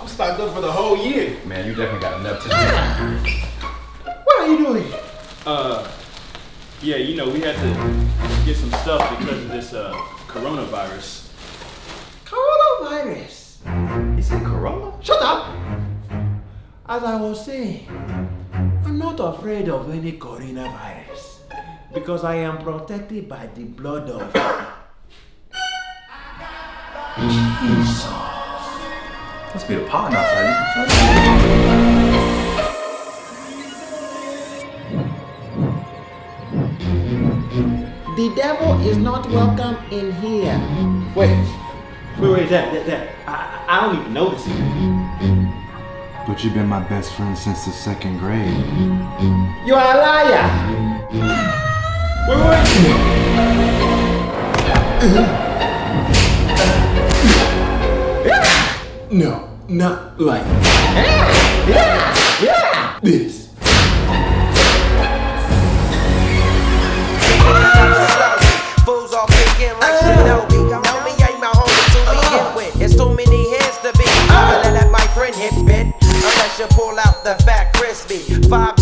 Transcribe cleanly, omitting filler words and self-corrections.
I'm stocked up for the whole year. Man, you definitely got enough to do. What are you doing? Yeah, you know, we had to get some stuff because of this coronavirus. Coronavirus? He said Corona? Shut up! As I was saying, I'm not afraid of any coronavirus because I am protected by the blood of Jesus. Must be the pollen outside. The devil is not welcome in here. Wait, that. I don't even notice it. But you've been my best friend since the 2nd grade. You are a liar. Wait. No, not like this. Fools all kicking like Shinobi. Know me ain't my homie to begin with. It's too many heads to be. I'ma let my friend hit bit. Unless you pull out the fat crispy $5